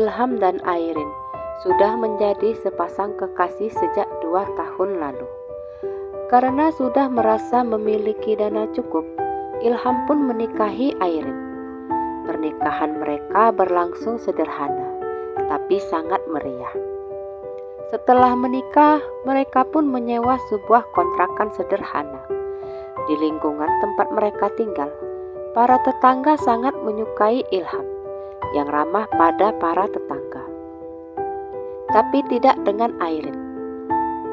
Ilham dan Airin sudah menjadi sepasang kekasih sejak 2 tahun lalu. Karena sudah merasa memiliki dana cukup, Ilham pun menikahi Airin. Pernikahan mereka berlangsung sederhana, tapi sangat meriah. Setelah menikah, mereka pun menyewa sebuah kontrakan sederhana. Di lingkungan tempat mereka tinggal, para tetangga sangat menyukai Ilham, yang ramah pada para tetangga. Tapi tidak dengan Airin.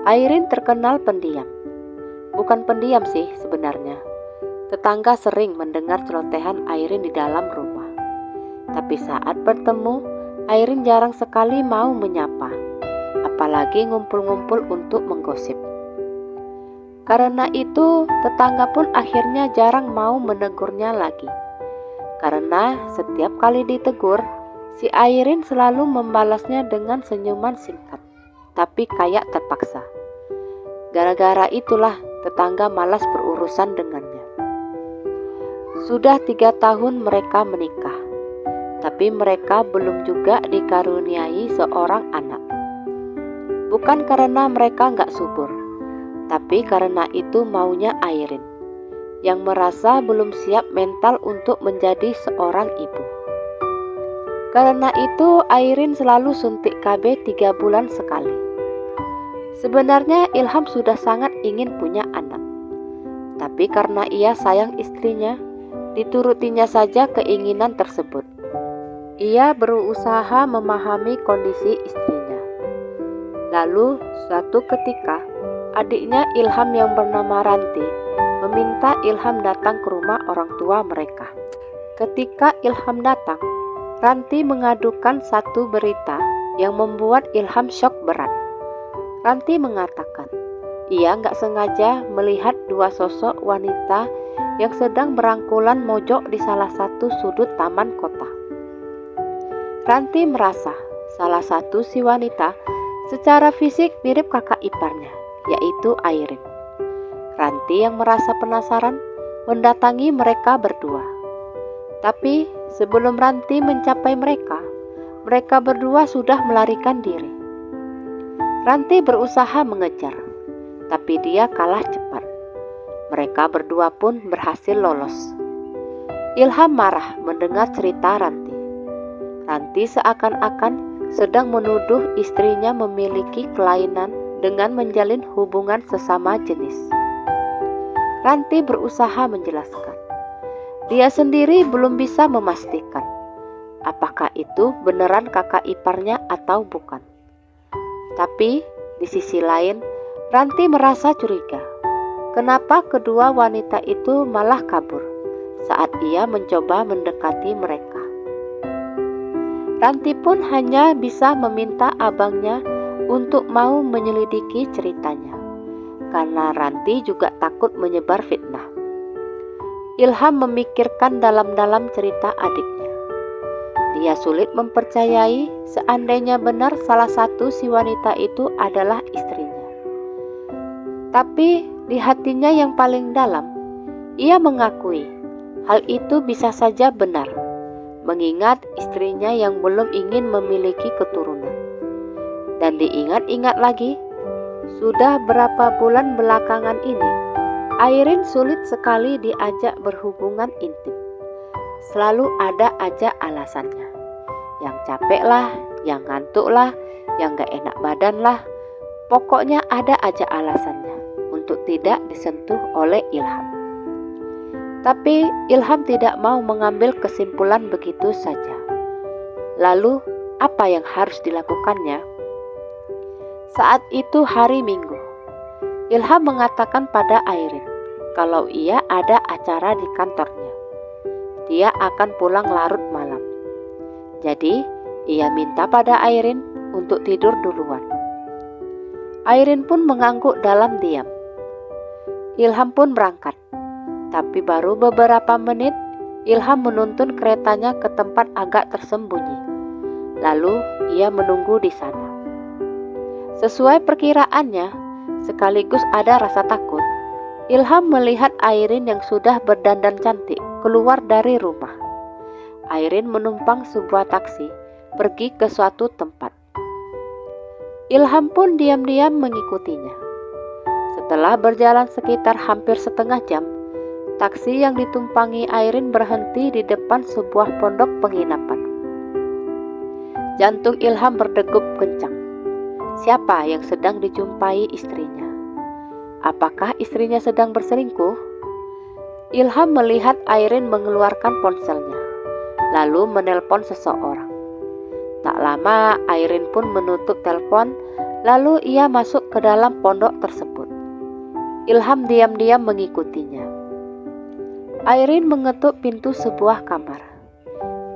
Airin terkenal pendiam. Bukan pendiam sih sebenarnya. Tetangga sering mendengar celotehan Airin di dalam rumah. Tapi saat bertemu, Airin jarang sekali mau menyapa, apalagi ngumpul-ngumpul untuk menggosip. Karena itu, tetangga pun akhirnya jarang mau menegurnya lagi. Karena setiap kali ditegur, si Airin selalu membalasnya dengan senyuman singkat, tapi kayak terpaksa. Gara-gara itulah tetangga malas berurusan dengannya. Sudah 3 tahun mereka menikah, tapi mereka belum juga dikaruniai seorang anak. Bukan karena mereka gak subur, tapi karena itu maunya Airin, yang merasa belum siap mental untuk menjadi seorang ibu. Karena itu Airin selalu suntik KB 3 bulan sekali. Sebenarnya Ilham sudah sangat ingin punya anak, tapi karena ia sayang istrinya, diturutinya saja keinginan tersebut. Ia berusaha memahami kondisi istrinya. Lalu suatu ketika, adiknya Ilham yang bernama Ranti meminta Ilham datang ke rumah orang tua mereka. Ketika Ilham datang, Ranti mengadukan satu berita yang membuat Ilham syok berat. Ranti mengatakan, ia nggak sengaja melihat 2 sosok wanita yang sedang berangkulan mojok di salah satu sudut taman kota. Ranti merasa salah satu si wanita secara fisik mirip kakak iparnya, yaitu Airin. Ranti yang merasa penasaran mendatangi mereka berdua. Tapi sebelum Ranti mencapai mereka berdua sudah melarikan diri. Ranti berusaha mengejar, tapi dia kalah cepat. Mereka berdua pun berhasil lolos. Ilham marah mendengar cerita Ranti. Ranti seakan-akan sedang menuduh istrinya memiliki kelainan dengan menjalin hubungan sesama jenis. Ranti berusaha menjelaskan. Dia sendiri belum bisa memastikan apakah itu beneran kakak iparnya atau bukan. Tapi di sisi lain, Ranti merasa curiga. Kenapa kedua wanita itu malah kabur saat ia mencoba mendekati mereka? Ranti pun hanya bisa meminta abangnya untuk mau menyelidiki ceritanya, karena Ranti juga takut menyebar fitnah. Ilham memikirkan dalam-dalam cerita adiknya. Dia sulit mempercayai seandainya benar salah satu si wanita itu adalah istrinya. Tapi di hatinya yang paling dalam, ia mengakui hal itu bisa saja benar, mengingat istrinya yang belum ingin memiliki keturunan. Dan diingat-ingat lagi, sudah berapa bulan belakangan ini, Airin sulit sekali diajak berhubungan intim. Selalu ada aja alasannya. Yang capek lah, yang ngantuk lah, yang gak enak badan lah. Pokoknya ada aja alasannya untuk tidak disentuh oleh Ilham. Tapi Ilham tidak mau mengambil kesimpulan begitu saja. Lalu apa yang harus dilakukannya? Saat itu hari Minggu. Ilham mengatakan pada Airin kalau ia ada acara di kantornya. Dia akan pulang larut malam. Jadi ia minta pada Airin untuk tidur duluan. Airin pun mengangguk dalam diam. Ilham pun berangkat. Tapi baru beberapa menit, Ilham menuntun keretanya ke tempat agak tersembunyi. Lalu ia menunggu di sana. Sesuai perkiraannya, sekaligus ada rasa takut, Ilham melihat Airin yang sudah berdandan cantik keluar dari rumah. Airin menumpang sebuah taksi pergi ke suatu tempat. Ilham pun diam-diam mengikutinya. Setelah berjalan sekitar hampir setengah jam, taksi yang ditumpangi Airin berhenti di depan sebuah pondok penginapan. Jantung Ilham berdegup kencang. Siapa yang sedang dijumpai istrinya? Apakah istrinya sedang berselingkuh? Ilham melihat Airin mengeluarkan ponselnya, lalu menelpon seseorang. Tak lama Airin pun menutup telepon, lalu ia masuk ke dalam pondok tersebut. Ilham diam-diam mengikutinya. Airin mengetuk pintu sebuah kamar.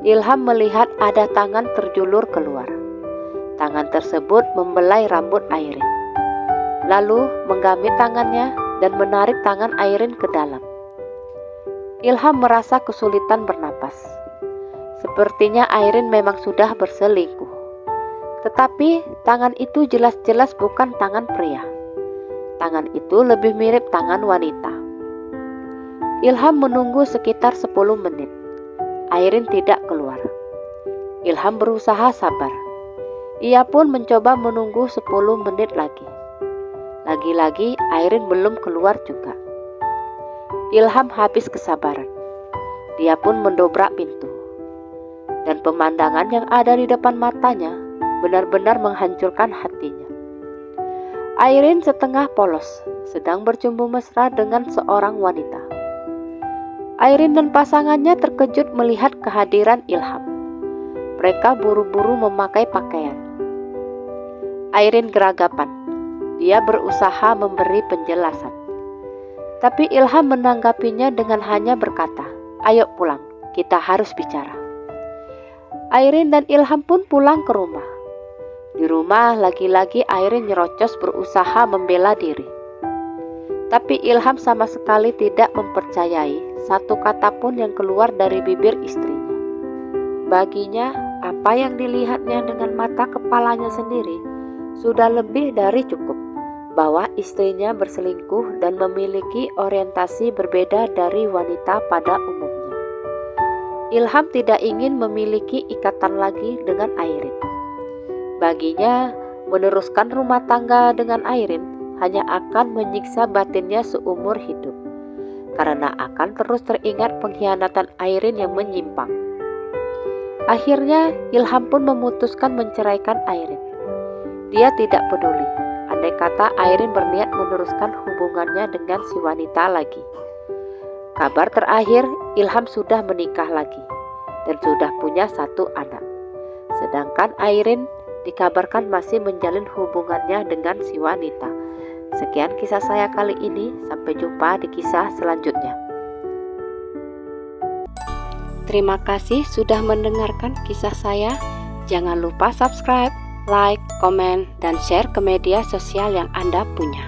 Ilham melihat ada tangan terjulur keluar. Tangan tersebut membelai rambut Airin, lalu menggamit tangannya dan menarik tangan Airin ke dalam. Ilham merasa kesulitan bernapas. Sepertinya Airin memang sudah berselingkuh. Tetapi tangan itu jelas-jelas bukan tangan pria. Tangan itu lebih mirip tangan wanita. Ilham menunggu sekitar 10 menit. Airin tidak keluar. Ilham berusaha sabar. Ia pun mencoba menunggu 10 menit lagi. Lagi-lagi Airin belum keluar juga. Ilham habis kesabaran. Dia pun mendobrak pintu. Dan pemandangan yang ada di depan matanya benar-benar menghancurkan hatinya. Airin setengah polos, sedang bercumbu mesra dengan seorang wanita. Airin dan pasangannya terkejut melihat kehadiran Ilham. Mereka buru-buru memakai pakaian. Airin geragapan. Dia berusaha memberi penjelasan. Tapi Ilham menanggapinya dengan hanya berkata, "Ayo pulang, kita harus bicara." Airin dan Ilham pun pulang ke rumah. Di rumah lagi-lagi Airin nyerocos berusaha membela diri. Tapi Ilham sama sekali tidak mempercayai satu kata pun yang keluar dari bibir istrinya. Baginya, apa yang dilihatnya dengan mata kepalanya sendiri sudah lebih dari cukup bahwa istrinya berselingkuh dan memiliki orientasi berbeda dari wanita pada umumnya. Ilham tidak ingin memiliki ikatan lagi dengan Airin. Baginya, meneruskan rumah tangga dengan Airin hanya akan menyiksa batinnya seumur hidup, karena akan terus teringat pengkhianatan Airin yang menyimpang. Akhirnya, Ilham pun memutuskan menceraikan Airin. Dia tidak peduli, andai kata Airin berniat meneruskan hubungannya dengan si wanita lagi. Kabar terakhir, Ilham sudah menikah lagi dan sudah punya 1 anak. Sedangkan Airin dikabarkan masih menjalin hubungannya dengan si wanita. Sekian kisah saya kali ini, sampai jumpa di kisah selanjutnya. Terima kasih sudah mendengarkan kisah saya. Jangan lupa subscribe, like, komen, dan share ke media sosial yang Anda punya.